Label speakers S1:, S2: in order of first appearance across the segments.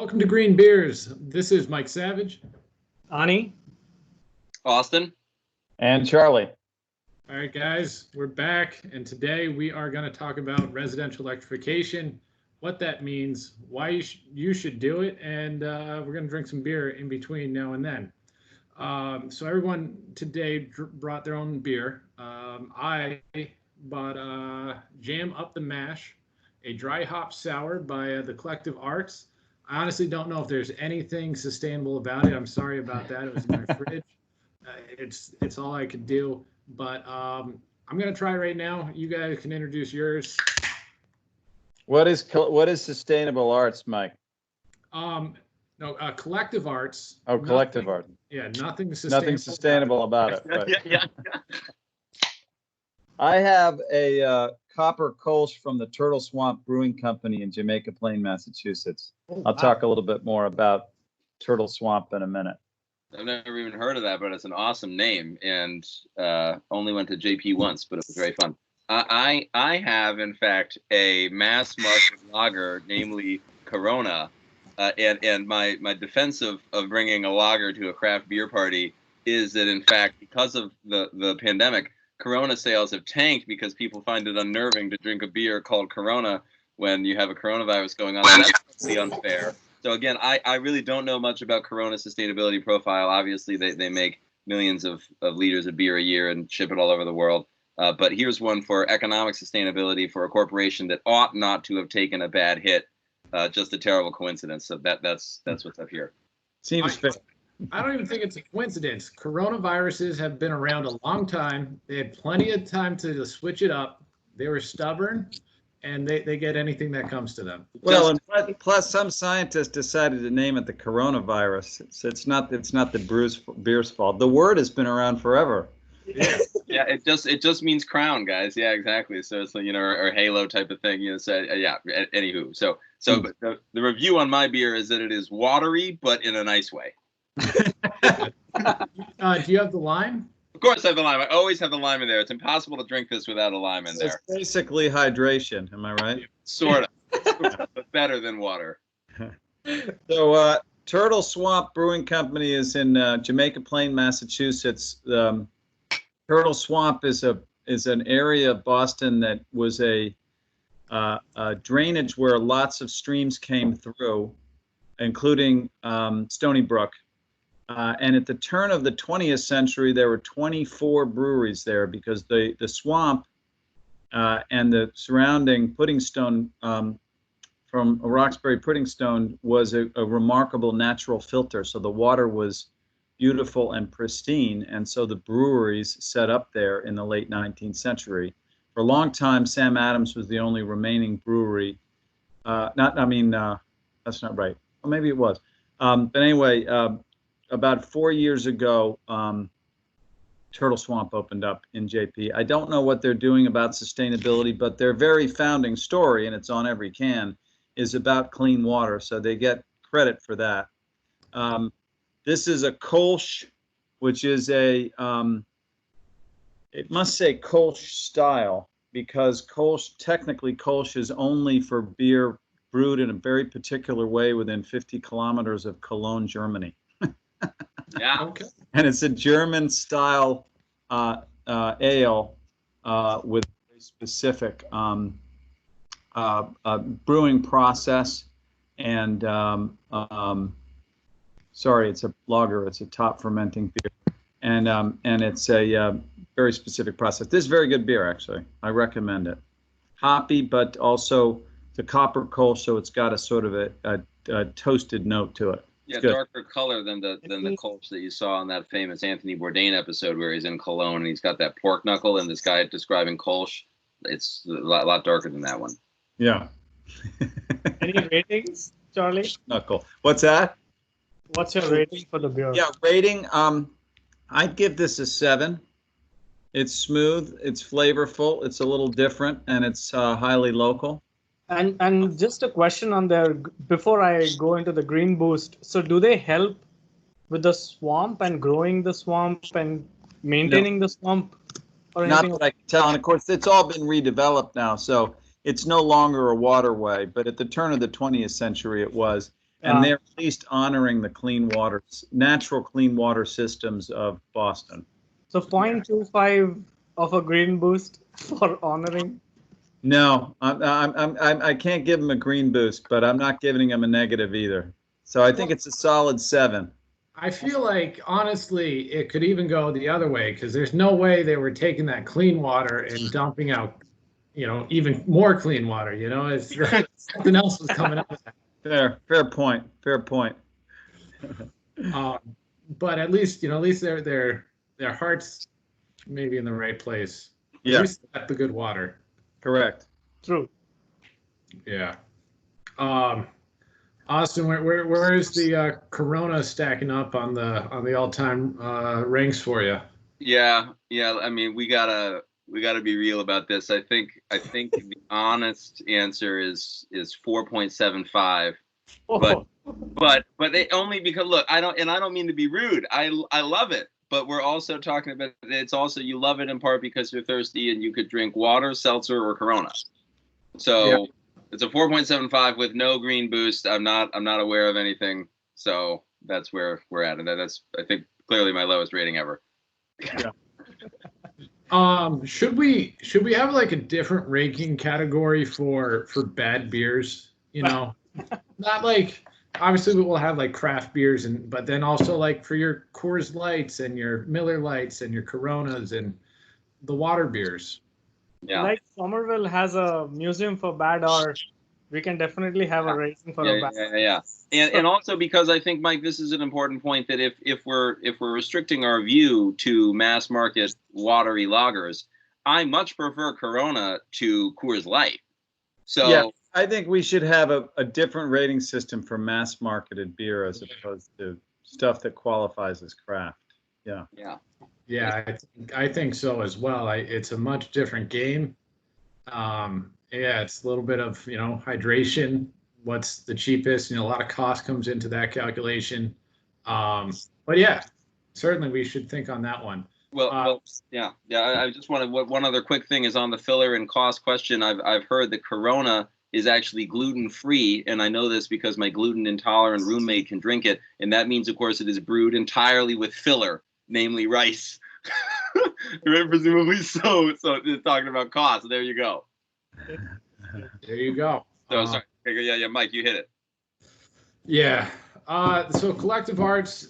S1: Welcome to Green Beers. This is Mike Savage.
S2: Ani.
S3: Austin.
S4: And Charlie.
S1: All right, guys, we're back, and today we are going to talk about residential electrification, what that means, why you should do it, and we're going to drink some beer in between now and then. So everyone today brought their own beer. I bought Jam Up the Mash, a dry hop sour by the Collective Arts. I honestly don't know if there's anything sustainable about it. I'm sorry about that. It was in my fridge. It's all I could do. But I'm gonna try right now. You guys can introduce yours.
S4: What is sustainable arts, Mike?
S1: Collective Arts.
S4: Oh, Collective Art.
S1: Yeah, nothing sustainable.
S4: Nothing sustainable about it. Right.
S3: Yeah.
S4: I have a copper Kolsch from the Turtleswamp Brewing Company in Jamaica Plain, Massachusetts. I'll talk a little bit more about Turtleswamp in a minute.
S3: I've never even heard of that, but it's an awesome name, and only went to JP once, but it was very fun. I have, in fact, a mass market lager, namely Corona, and my defense of bringing a lager to a craft beer party is that, in fact, because of the pandemic, Corona sales have tanked because people find it unnerving to drink a beer called Corona when you have a coronavirus going on. That's totally unfair. So again, I really don't know much about Corona's sustainability profile. Obviously, they make millions of liters of beer a year and ship it all over the world. But here's one for economic sustainability for a corporation that ought not to have taken a bad hit. Just a terrible coincidence. So that's what's up here.
S4: Seems fair.
S1: I don't even think it's a coincidence. Coronaviruses have been around a long time. They had plenty of time to switch it up. They were stubborn, and they get anything that comes to them.
S4: Well, and plus some scientists decided to name it the coronavirus. It's not the beer's fault. The word has been around forever.
S3: Yeah, it just means crown, guys. Yeah, exactly. So it's or halo type of thing. So yeah. Anywho, so but the review on my beer is that it is watery, but in a nice way.
S1: Do you have the lime?
S3: Of course, I have the lime. I always have the lime in there. It's impossible to drink this without a lime in there.
S4: It's basically hydration. Am I right?
S3: Sort of, but better than water.
S4: So, Turtleswamp Brewing Company is in Jamaica Plain, Massachusetts. Turtleswamp is an area of Boston that was a drainage where lots of streams came through, including Stony Brook. And at the turn of the 20th century, there were 24 breweries there because the swamp and the surrounding pudding stone from Roxbury pudding stone was a remarkable natural filter. So the water was beautiful and pristine. And so the breweries set up there in the late 19th century. For a long time, Sam Adams was the only remaining brewery. That's not right. Or maybe it was. But anyway, about 4 years ago, Turtleswamp opened up in JP. I don't know what they're doing about sustainability, but their very founding story, and it's on every can, is about clean water. So they get credit for that. This is a Kolsch, which is it must say Kolsch style, because technically Kolsch is only for beer brewed in a very particular way within 50 kilometers of Cologne, Germany.
S3: Yeah.
S1: Okay.
S4: And it's a German style ale with a very specific brewing process. And it's a lager. It's a top fermenting beer, and it's a very specific process. This is very good beer, actually. I recommend it. Hoppy, but also it's a copper Kolsch, so it's got a sort of a toasted note to it.
S3: Yeah, darker color than the Kolsch that you saw on that famous Anthony Bourdain episode where he's in Cologne and he's got that pork knuckle and this guy describing Kolsch. It's a lot darker than that one.
S4: Yeah.
S2: Any ratings, Charlie?
S4: Knuckle. What's that?
S2: What's your rating for the beer?
S4: Yeah, rating. I'd give this a 7. It's smooth. It's flavorful. It's a little different, and it's highly local.
S2: And just a question on there before I go into the Green Boost. So do they help with the swamp and growing the swamp and maintaining the swamp or anything?
S4: Not that I can tell. And of course, it's all been redeveloped now, so it's no longer a waterway. But at the turn of the 20th century, it was. and they're at least honoring the natural clean water systems of Boston.
S2: So 0.25 of a green boost for honoring.
S4: No, I can't give them a green boost, but I'm not giving them a negative either. So I think it's a solid 7.
S1: I feel like, honestly, it could even go the other way, because there's no way they were taking that clean water and dumping out, even more clean water. It's something else was coming up with that.
S4: Fair point.
S1: But at least their hearts maybe in the right place.
S4: Yeah,
S1: At least they got the good water.
S4: correct.
S2: True.
S1: Yeah. Austin, where is the Corona stacking up on the all-time ranks for you?
S3: Yeah. I mean, we gotta be real about this. I think the honest answer is 4.75. But it only because, look, I don't mean to be rude. I love it, but we're also talking about, it's also, you love it in part because you're thirsty and you could drink water, seltzer, or Corona. So. Yeah. It's a 4.75 with no green boost. I'm not aware of anything. So that's where we're at. And that's, I think, clearly my lowest rating ever.
S1: Yeah. Should we have like a different ranking category for bad beers? Not like, obviously we will have like craft beers, but then also like for your Coors Lights and your Miller Lights and your Coronas and the water beers.
S3: Yeah.
S2: Like Somerville has a museum for bad art. We can definitely have a rating for a bad.
S3: Yeah. And also because I think, Mike, this is an important point, that if we're restricting our view to mass market watery lagers, I much prefer Corona to Coors Light. So
S4: yeah, I think we should have a different rating system for mass marketed beer as opposed to stuff that qualifies as craft. Yeah.
S1: Yeah, I think so as well. It's a much different game. It's a little bit of, hydration. What's the cheapest? A lot of cost comes into that calculation. But yeah, certainly we should think on that one.
S3: Well, yeah. I just wanted one other quick thing is on the filler and cost question. I've heard that Corona is actually gluten-free, and I know this because my gluten-intolerant roommate can drink it, and that means, of course, it is brewed entirely with filler, namely rice. Right, presumably so it's talking about cost. There you go.
S1: There you go.
S3: So sorry. Yeah, Mike, you hit it.
S1: Yeah. So Collective Arts,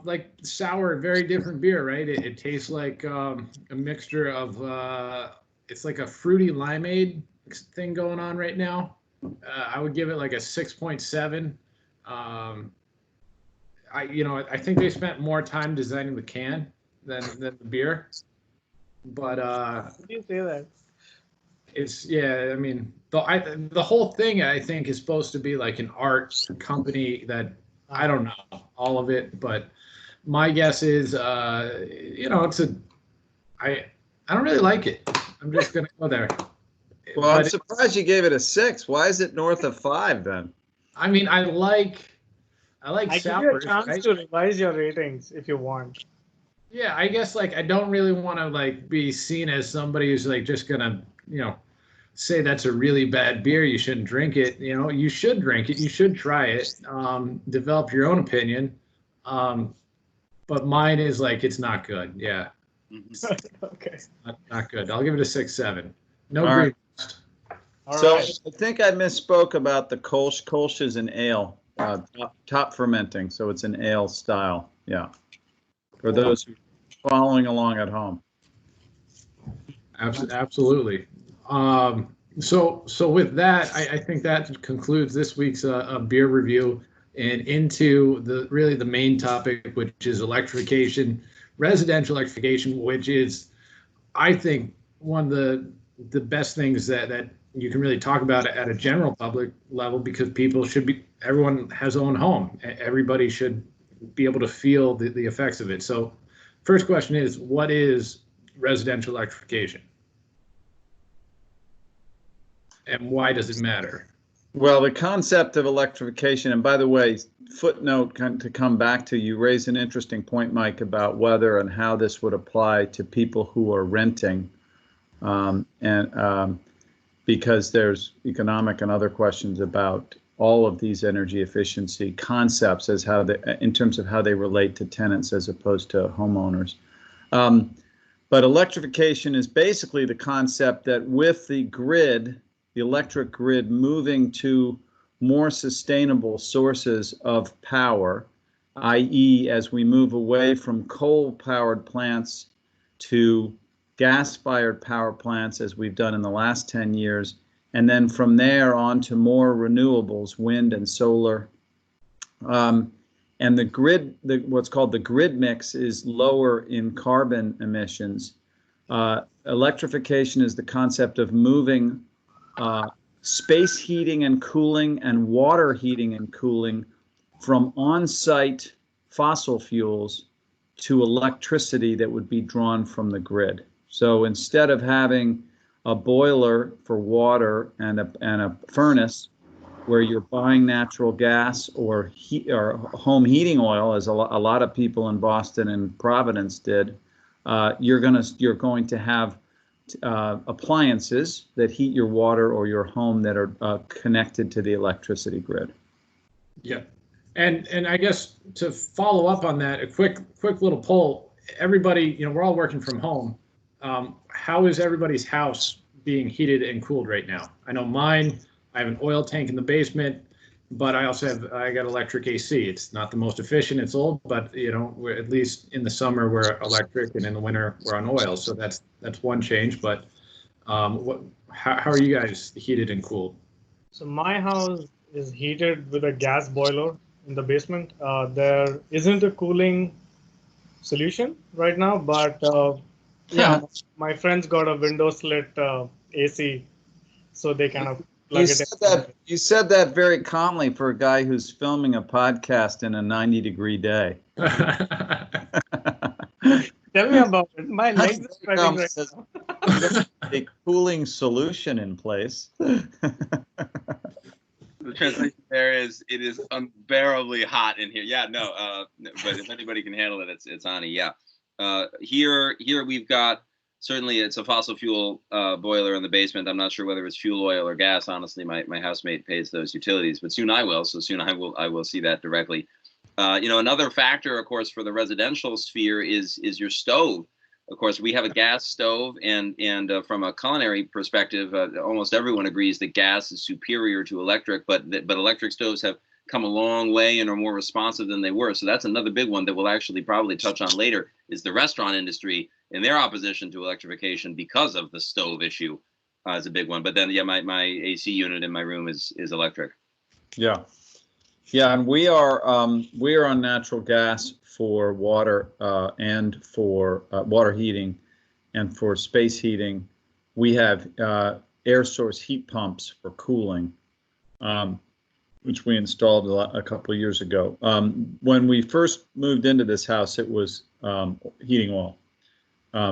S1: like sour, very different beer, right? It tastes like a mixture of it's like a fruity limeade thing going on right now. I would give it like a 6.7. I think they spent more time designing the can than the beer. But
S2: how do you say that?
S1: It's, I mean, the whole thing I think is supposed to be like an art company that, I don't know all of it, but my guess is it's I don't really like it. I'm just gonna go there.
S4: Well, I'm surprised you gave it a 6. Why is it north of 5 then?
S2: I mean,
S1: I like
S2: sours. Give you a chance, right? To revise your ratings if you want.
S1: Yeah, I guess like I don't really want to like be seen as somebody who's like just gonna say that's a really bad beer, you shouldn't drink it. You should drink it, you should try it, develop your own opinion. But mine is like it's not good. Yeah.
S2: Okay.
S1: Not good. I'll give it a 6.7. No
S4: All
S1: green.
S4: Right. So I think I misspoke about the Kolsch. Kolsch is an ale, top fermenting, so it's an ale style. Yeah. For those who are following along at home.
S1: Absolutely. So with that, I think that concludes this week's beer review, and into the main topic, which is electrification, residential electrification, which is, I think, one of the best things that you can really talk about at a general public level, because everyone has their own home. Everybody should be able to feel the effects of it. So first question is, what is residential electrification? And why does it matter?
S4: Well, the concept of electrification, and by the way, footnote to come back to, you raise an interesting point, Mike, about whether and how this would apply to people who are renting, because there's economic and other questions about all of these energy efficiency concepts as how they, in terms of how they relate to tenants as opposed to homeowners. But electrification is basically the concept that with the grid, the electric grid moving to more sustainable sources of power, i.e., as we move away from coal-powered plants to gas-fired power plants, as we've done in the last 10 years, and then from there on to more renewables, wind and solar. And the grid, what's called the grid mix, is lower in carbon emissions. Electrification is the concept of moving space heating and cooling and water heating and cooling from on-site fossil fuels to electricity that would be drawn from the grid. So instead of having a boiler for water and a furnace where you're buying natural gas or home heating oil, as a lot of people in Boston and Providence did, you're going to have appliances that heat your water or your home that are connected to the electricity grid.
S1: Yeah, and I guess to follow up on that, a quick little poll. Everybody, we're all working from home. How is everybody's house being heated and cooled right now? I know mine. I have an oil tank in the basement, but I also I got electric AC. It's not the most efficient. It's old, but we're, at least in the summer we're electric, and in the winter we're on oil. So that's one change. But how are you guys heated and cooled?
S2: So my house is heated with a gas boiler in the basement. There isn't a cooling solution right now, but yeah, my friends got a window slit AC, so they kind of plug it in.
S4: You said that very calmly for a guy who's filming a podcast in a 90-degree day.
S2: Tell me about it. My legs are sweating right now.
S4: A cooling solution in place.
S3: The translation there is, it is unbearably hot in here. Yeah, no, but if anybody can handle it, it's Ani. Yeah. Here we've got, certainly it's a fossil fuel boiler in the basement. I'm not sure whether it's fuel oil or gas. Honestly, my housemate pays those utilities, but soon I will. So soon I will see that directly. Another factor, of course, for the residential sphere is your stove. Of course, we have a gas stove, and from a culinary perspective, almost everyone agrees that gas is superior to electric, but electric stoves have come a long way and are more responsive than they were. So that's another big one that we'll actually probably touch on later, is the restaurant industry and their opposition to electrification because of the stove issue is a big one. But then, yeah, my AC unit in my room is electric.
S4: Yeah. Yeah, and we are on natural gas for water and for water heating, and for space heating. We have air source heat pumps for cooling, which we installed a couple of years ago. When we first moved into this house, it was heating oil.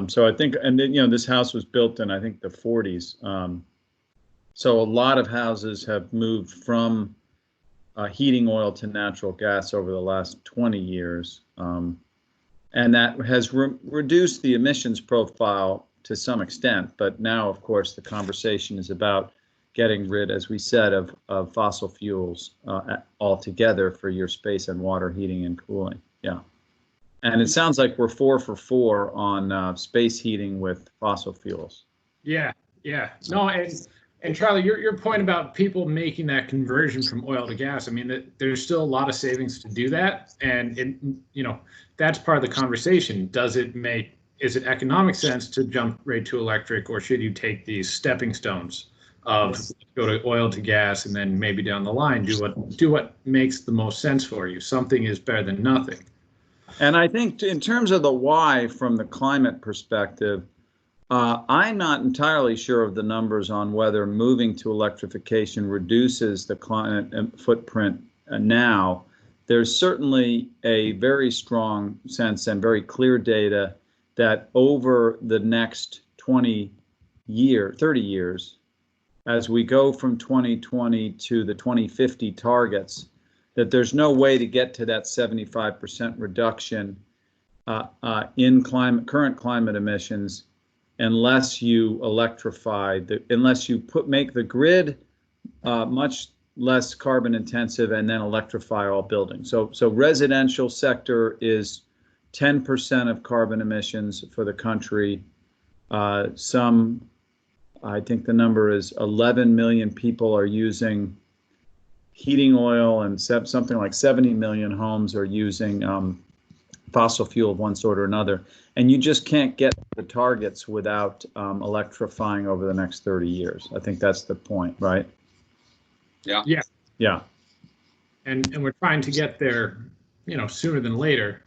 S4: So I think, and then, this house was built in, I think, the 40s. So a lot of houses have moved from heating oil to natural gas over the last 20 years. And that has reduced the emissions profile to some extent. But now, of course, the conversation is about getting rid, as we said, of fossil fuels altogether for your space and water heating and cooling. Yeah. And it sounds like we're 4 for 4 on space heating with fossil fuels.
S1: Yeah. No, and Charlie, your point about people making that conversion from oil to gas, I mean, there's still a lot of savings to do that. And, that's part of the conversation. Is it economic sense to jump right to electric, or should you take these stepping stones of go to oil to gas, and then maybe down the line do what makes the most sense for you? Something is better than nothing.
S4: And I think in terms of the why from the climate perspective, I'm not entirely sure of the numbers on whether moving to electrification reduces the climate footprint now. There's certainly a very strong sense and very clear data that over the next 30 years, as we go from 2020 to the 2050 targets, that there's no way to get to that 75% reduction in current climate emissions unless you electrify, unless you make the grid much less carbon intensive, and then electrify all buildings. So residential sector is 10% of carbon emissions for the country. I think the number is 11 million people are using heating oil, and something like 70 million homes are using fossil fuel of one sort or another. And you just can't get the targets without electrifying over the next 30 years. I think that's the point, right?
S3: Yeah.
S1: Yeah.
S4: Yeah.
S1: And we're trying to get there, sooner than later.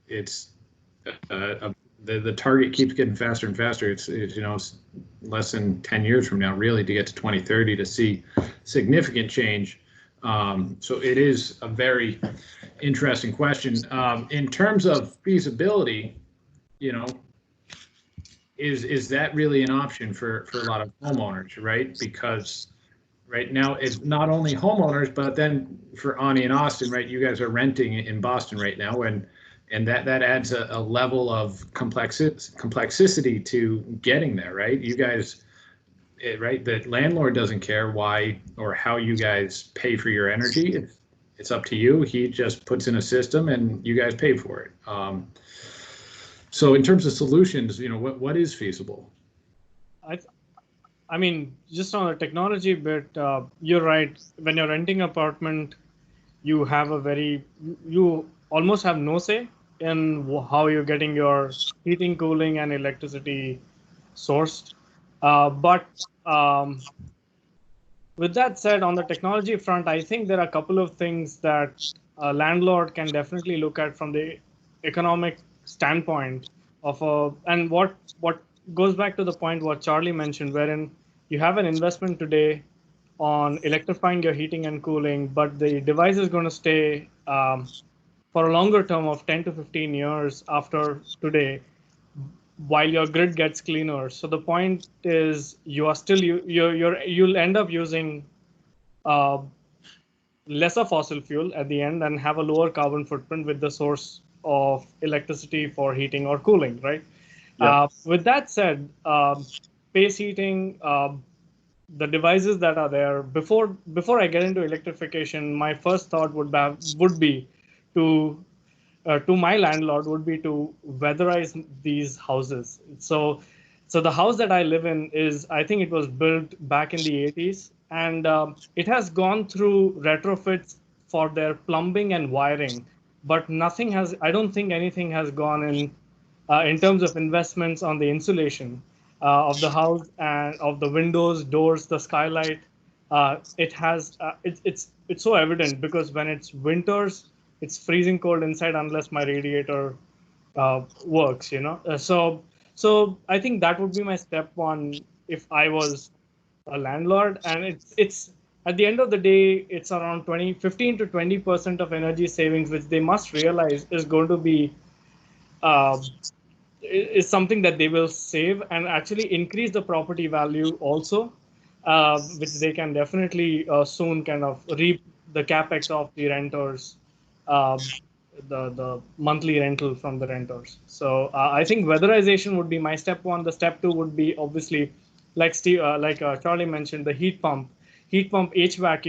S1: It's the target keeps getting faster and faster. It's less than 10 years from now, really, to get to 2030 to see significant change. So it is a very interesting question. In terms of feasibility, is that really an option for a lot of homeowners, right? Because right now it's not only homeowners, but then for Ani and Austin, right? You guys are renting in Boston right now, and that adds a level of complexity to getting there, right? You guys, right? The landlord doesn't care why or how you guys pay for your energy. It's up to you. He just puts in a system, and you guys pay for it. So in terms of solutions, what is feasible?
S2: I mean, just on the technology bit, you're right. When you're renting an apartment, you almost have no say in how you're getting your heating, cooling, and electricity sourced. But with that said, on the technology front, I think there are a couple of things that a landlord can definitely look at from the economic standpoint and what goes back to the point what Charlie mentioned, wherein you have an investment today on electrifying your heating and cooling, but the device is going to stay for a longer term of 10 to 15 years after today, while your grid gets cleaner. So the point is, you'll end up using lesser fossil fuel at the end and have a lower carbon footprint with the source of electricity for heating or cooling, right?
S4: Yeah.
S2: With that said, space heating, the devices that are there, before I get into electrification, my first thought would be to my landlord would be to weatherize these houses. So the house that I live in I think it was built back in the 80s, and it has gone through retrofits for their plumbing and wiring, but I don't think anything has gone in terms of investments on the insulation of the house and of the windows, doors, the skylight. It's so evident because when it's winters, it's freezing cold inside unless my radiator works. So I think that would be my step one if I was a landlord. And it's at the end of the day, it's around 15 to 20% of energy savings, which they must realize is going to be is something that they will save and actually increase the property value also, which they can definitely soon kind of reap the capex of the renters, the monthly rental from the renters. So I think weatherization would be my step one. The step two would be obviously, like Charlie mentioned, the heat pump HVAC.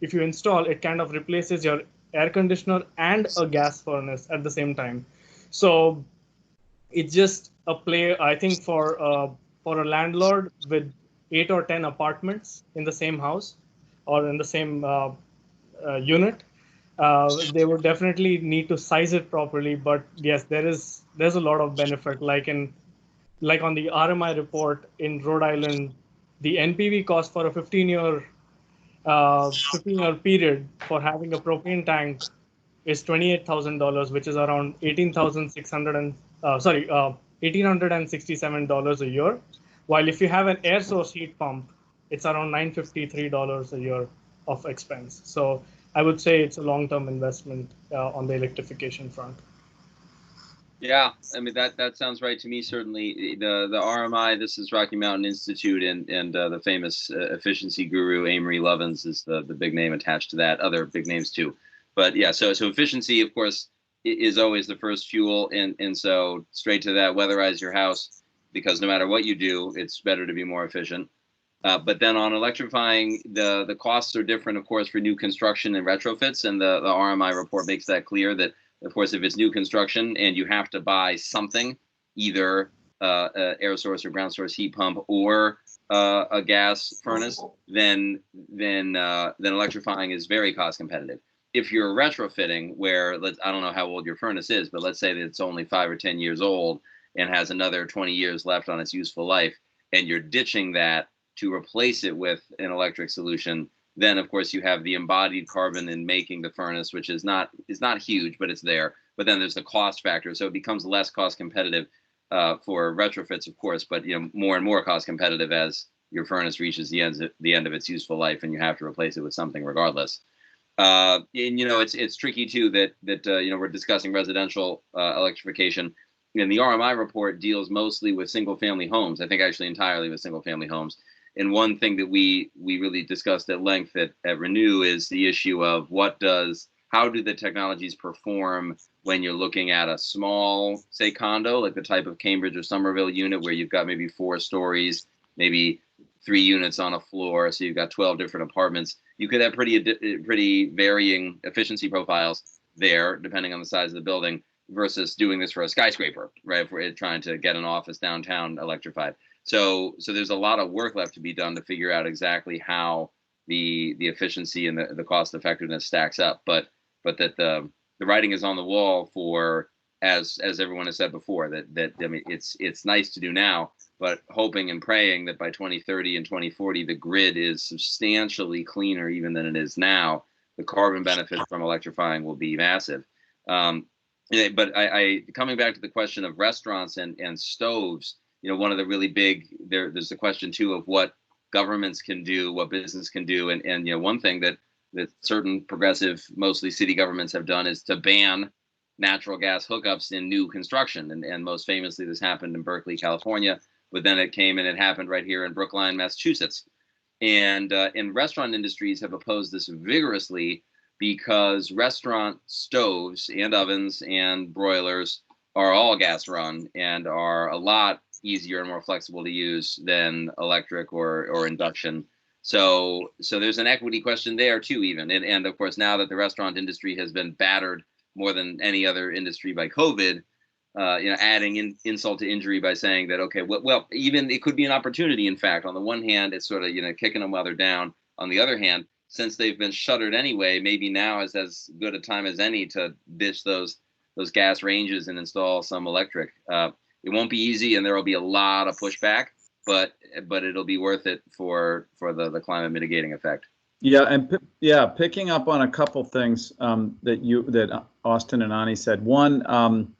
S2: If you install it, kind of replaces your air conditioner and a gas furnace at the same time. So it's just a play, I think, for a landlord with 8 or 10 apartments in the same house or in the same unit. They would definitely need to size it properly. But yes, there's a lot of benefit. Like on the RMI report in Rhode Island, the NPV cost for a 15-year period for having a propane tank is $28,000, which is around $1,867 a year. While if you have an air source heat pump, it's around $953 a year of expense. So I would say it's a long-term investment on the electrification front.
S3: Yeah, I mean that sounds right to me. Certainly, the RMI. This is Rocky Mountain Institute, and the famous efficiency guru Amory Lovins is the big name attached to that. Other big names too, but yeah. So efficiency, of course, is always the first fuel, and so straight to that. Weatherize your house, because no matter what you do, it's better to be more efficient. But then on electrifying, the costs are different, of course, for new construction and retrofits. And the RMI report makes that clear that, of course, if it's new construction and you have to buy something, either air source or ground source heat pump or a gas furnace, then electrifying is very cost competitive. If you're retrofitting, where I don't know how old your furnace is, but let's say that it's only 5 or 10 years old and has another 20 years left on its useful life, and you're ditching that to replace it with an electric solution, then of course you have the embodied carbon in making the furnace, which is not huge, but it's there. But then there's the cost factor, so it becomes less cost competitive for retrofits, of course, but more and more cost competitive as your furnace reaches the end of its useful life, and you have to replace it with something regardless. And it's tricky too that we're discussing residential electrification, and the RMI report deals mostly with single-family homes. I think actually entirely with single-family homes. And one thing that we really discussed at length at Renew is the issue of how do the technologies perform when you're looking at a small, say, condo, like the type of Cambridge or Somerville unit where you've got maybe 4 stories, maybe 3 units on a floor, so you've got 12 different apartments. You could have pretty varying efficiency profiles there, depending on the size of the building, versus doing this for a skyscraper, right? If we're trying to get an office downtown electrified. So there's a lot of work left to be done to figure out exactly how the efficiency and the cost effectiveness stacks up. But that the writing is on the wall for, as everyone has said before, that I mean, it's nice to do now, but hoping and praying that by 2030 and 2040 the grid is substantially cleaner even than it is now. The carbon benefits from electrifying will be massive. But I coming back to the question of restaurants and stoves, one of the really big there's the question too of what governments can do, what business can do, and one thing that certain progressive, mostly city governments have done is to ban natural gas hookups in new construction, and most famously this happened in Berkeley, California, but then it happened right here in Brookline, Massachusetts, and restaurant industries have opposed this vigorously because restaurant stoves and ovens and broilers are all gas run and are a lot easier and more flexible to use than electric or induction. So there's an equity question there too, even. And of course, now that the restaurant industry has been battered more than any other industry by COVID, adding insult to injury by saying that, okay, well, even it could be an opportunity. In fact, on the one hand, it's sort of, kicking them while they're down. On the other hand, since they've been shuttered anyway, maybe now is as good a time as any to ditch those gas ranges and install some electric. It won't be easy, and there will be a lot of pushback, but it'll be worth it for the climate mitigating effect.
S4: Yeah, picking up on a couple things that Austin and Ani said. One,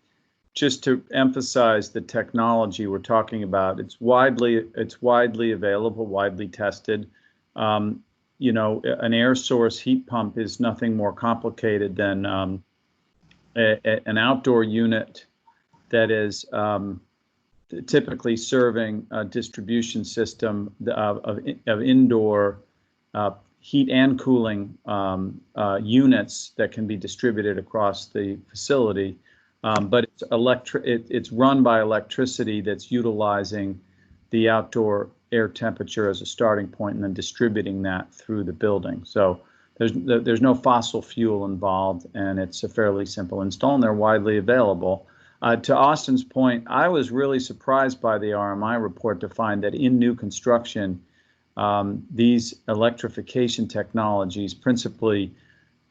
S4: just to emphasize the technology we're talking about, it's widely available, widely tested. An air source heat pump is nothing more complicated than an outdoor unit that is typically serving a distribution system of indoor heat and cooling units that can be distributed across the facility. But it's run by electricity that's utilizing the outdoor air temperature as a starting point and then distributing that through the building. So there's no fossil fuel involved, and it's a fairly simple install, and they're widely available. To Austin's point, I was really surprised by the RMI report to find that in new construction, these electrification technologies, principally,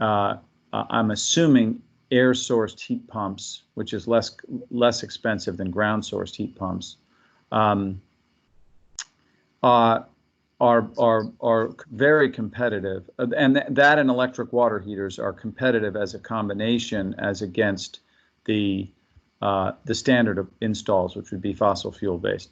S4: I'm assuming air-sourced heat pumps, which is less expensive than ground-sourced heat pumps, are very competitive, and that and electric water heaters are competitive as a combination as against the standard of installs, which would be fossil fuel based.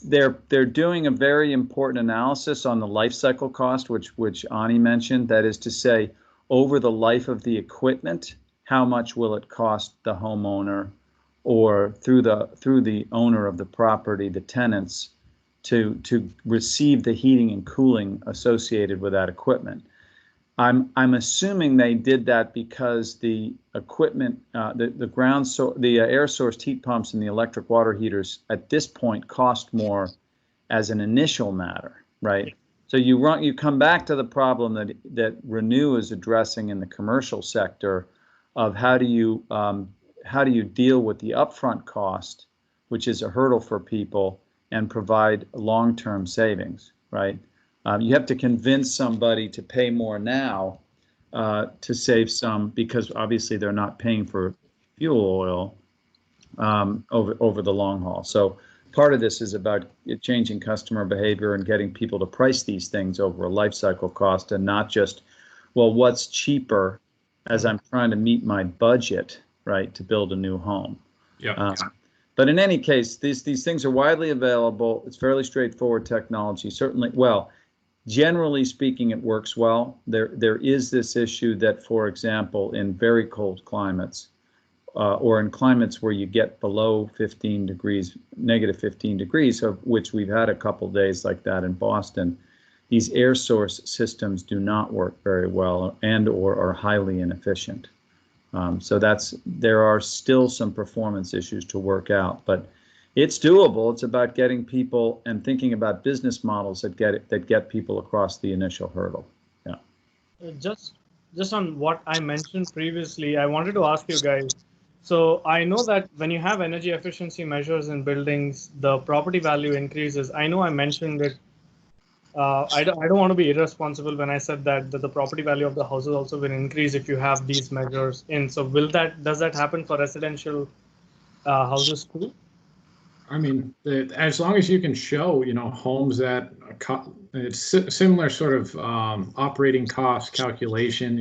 S4: They're doing a very important analysis on the life cycle cost, which Ani mentioned. That is to say, over the life of the equipment, how much will it cost the homeowner or through the owner of the property, the tenants, to receive the heating and cooling associated with that equipment. I'm assuming they did that because the equipment, the air source heat pumps and the electric water heaters at this point cost more as an initial matter. right? So you come back to the problem that Renew is addressing in the commercial sector of how do you deal with the upfront cost, which is a hurdle for people, and provide long-term savings, right? You have to convince somebody to pay more now to save some, because obviously they're not paying for fuel oil over the long haul. So part of this is about changing customer behavior and getting people to price these things over a life cycle cost, and not just, well, what's cheaper as I'm trying to meet my budget, right, to build a new home.
S1: Yeah.
S4: But in any case, these things are widely available. It's fairly straightforward technology. Certainly, well, generally speaking, it works well. There is this issue that, for example, in very cold climates, or in climates where you get below 15 degrees, negative 15 degrees, of which we've had a couple days like that in Boston, these air source systems do not work very well and/or are highly inefficient. So there are still some performance issues to work out, but it's doable. It's about getting people and thinking about business models that get people across the initial hurdle. Yeah.
S2: Just on what I mentioned previously, I wanted to ask you guys. So I know that when you have energy efficiency measures in buildings, the property value increases. I know I mentioned it. I don't want to be irresponsible when I said that the property value of the houses also will increase if you have these measures in. So does that happen for residential houses too?
S1: I mean, as long as you can show, homes that it's similar sort of operating cost calculation.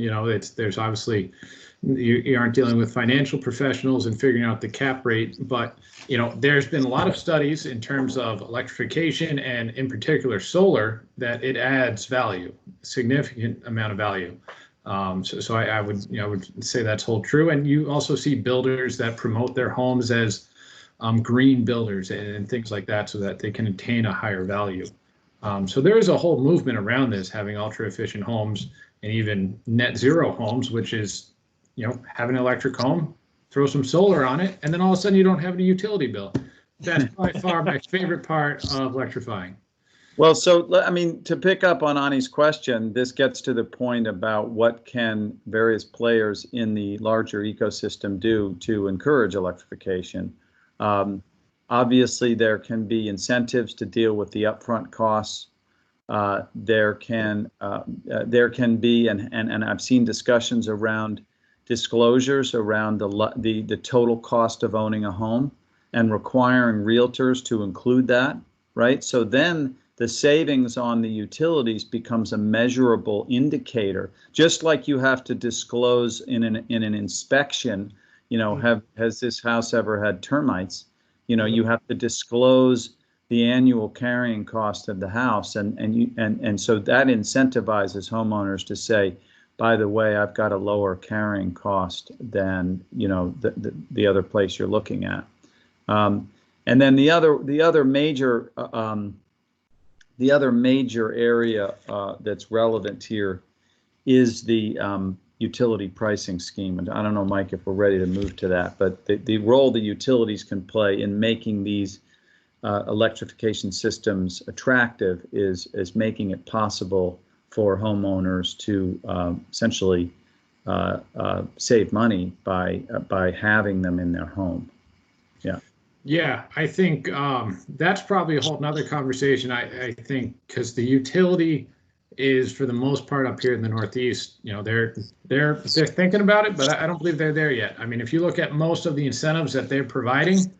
S1: There's obviously you aren't dealing with financial professionals and figuring out the cap rate, but there's been a lot of studies in terms of electrification and in particular solar that it adds value, significant amount of value. So I would say that's hold true. And you also see builders that promote their homes as green builders and things like that, so that they can attain a higher value. So there is a whole movement around this, having ultra efficient homes and even net zero homes, which is, have an electric home, throw some solar on it, and then all of a sudden you don't have any utility bill. That's by far my favorite part of electrifying.
S4: Well, so, I mean, to pick up on Ani's question, this gets to the point about what can various players in the larger ecosystem do to encourage electrification. Obviously, there can be incentives to deal with the upfront costs. There can be, and I've seen discussions around disclosures around the total cost of owning a home and requiring realtors to include that, right? So then the savings on the utilities becomes a measurable indicator, just like you have to disclose in an inspection, has this house ever had termites? You have to disclose the annual carrying cost of the house, and so that incentivizes homeowners to say, by the way, I've got a lower carrying cost than the other place you're looking at. And then the other major area that's relevant here is the utility pricing scheme. And I don't know, Mike, if we're ready to move to that, but the role the utilities can play in making these electrification systems attractive is making it possible for homeowners to essentially save money by having them in their home. Yeah.
S1: Yeah, I think that's probably a whole nother conversation. I think because the utility is, for the most part, up here in the Northeast, they're thinking about it, but I don't believe they're there yet. I mean, if you look at most of the incentives that they're providing,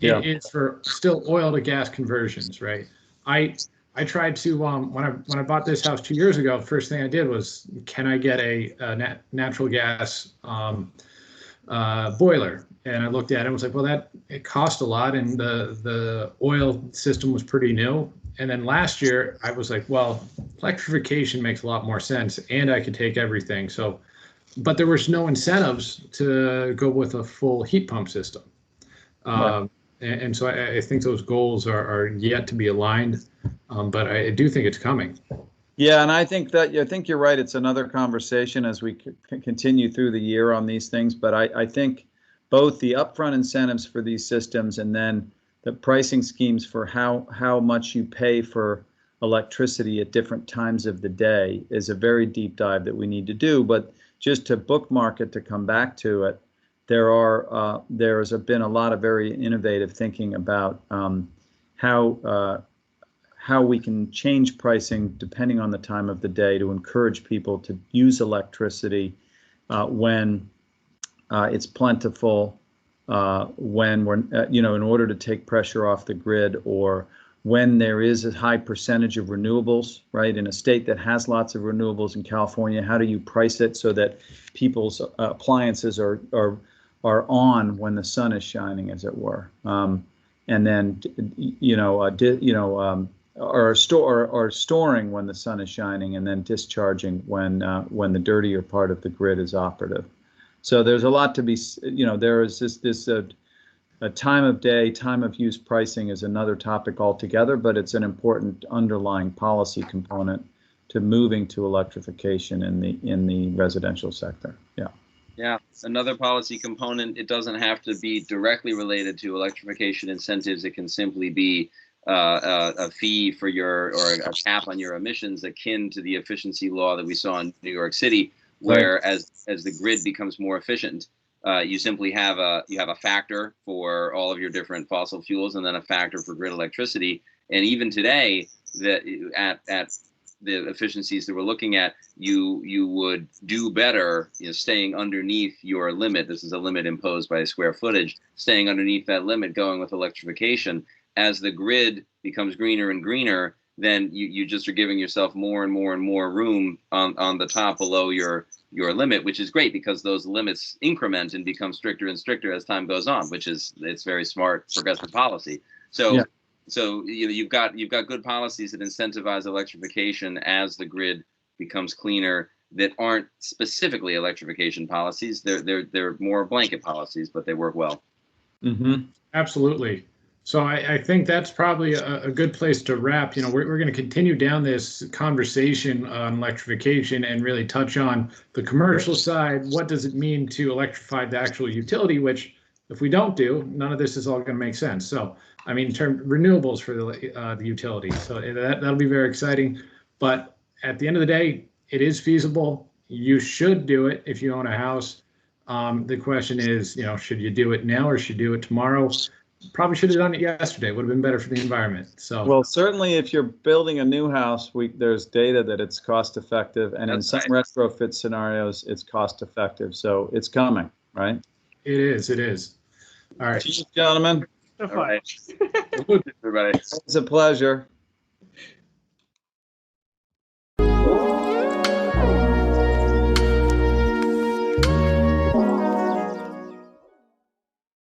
S1: it is for still oil to gas conversions, right? I tried to when I bought this house 2 years ago, first thing I did was, can I get a natural gas boiler? And I looked at it and was like, well, it cost a lot, and the oil system was pretty new. And then last year I was like, well, electrification makes a lot more sense, and I could take everything. So, but there was no incentives to go with a full heat pump system.
S4: Right.
S1: And so I think those goals are yet to be aligned, but I do think it's coming.
S4: Yeah, and I think you're right. It's another conversation as we continue through the year on these things. But I think both the upfront incentives for these systems and then the pricing schemes for how much you pay for electricity at different times of the day is a very deep dive that we need to do. But just to bookmark it, to come back to it, there's been a lot of very innovative thinking about how we can change pricing depending on the time of the day to encourage people to use electricity when it's plentiful, when we're, in order to take pressure off the grid, or when there is a high percentage of renewables, right? In a state that has lots of renewables in California, how do you price it so that people's appliances are on when the sun is shining, as it were? And then, or storing when the sun is shining, and then discharging when the dirtier part of the grid is operative. So there's a lot to be, there is this a time of day, time of use pricing is another topic altogether, but it's an important underlying policy component to moving to electrification in the residential sector. Yeah.
S3: Yeah, another policy component. It doesn't have to be directly related to electrification incentives. It can simply be a fee for or a cap on your emissions, akin to the efficiency law that we saw in New York City, where as the grid becomes more efficient, you simply have a factor for all of your different fossil fuels, and then a factor for grid electricity. And even today, at the efficiencies that we're looking at, you would do better, staying underneath your limit. This is a limit imposed by square footage. Staying underneath that limit, going with electrification. As the grid becomes greener and greener, then you just are giving yourself more and more and more room on the top below your limit, which is great because those limits increment and become stricter and stricter as time goes on, it's very smart progressive policy. So yeah. So you've got good policies that incentivize electrification as the grid becomes cleaner, that aren't specifically electrification policies. They're more blanket policies, but they work well.
S1: Mm-hmm. Absolutely. So I think that's probably a good place to wrap. We're going to continue down this conversation on electrification and really touch on the commercial side. What does it mean to electrify the actual utility, which if we don't do, none of this is all going to make sense. So, in terms of renewables for the utility. So that'll be very exciting. But at the end of the day, it is feasible. You should do it if you own a house. The question is, should you do it now or should you do it tomorrow? Probably should have done it yesterday. Would have been better for the environment. So, well,
S4: certainly if you're building a new house, there's data that it's cost effective, and in some retrofit scenarios, it's cost effective. So it's coming, right?
S1: It is. All right,
S4: cheers, gentlemen.
S3: All right.
S1: Everybody.
S3: It's
S4: a pleasure.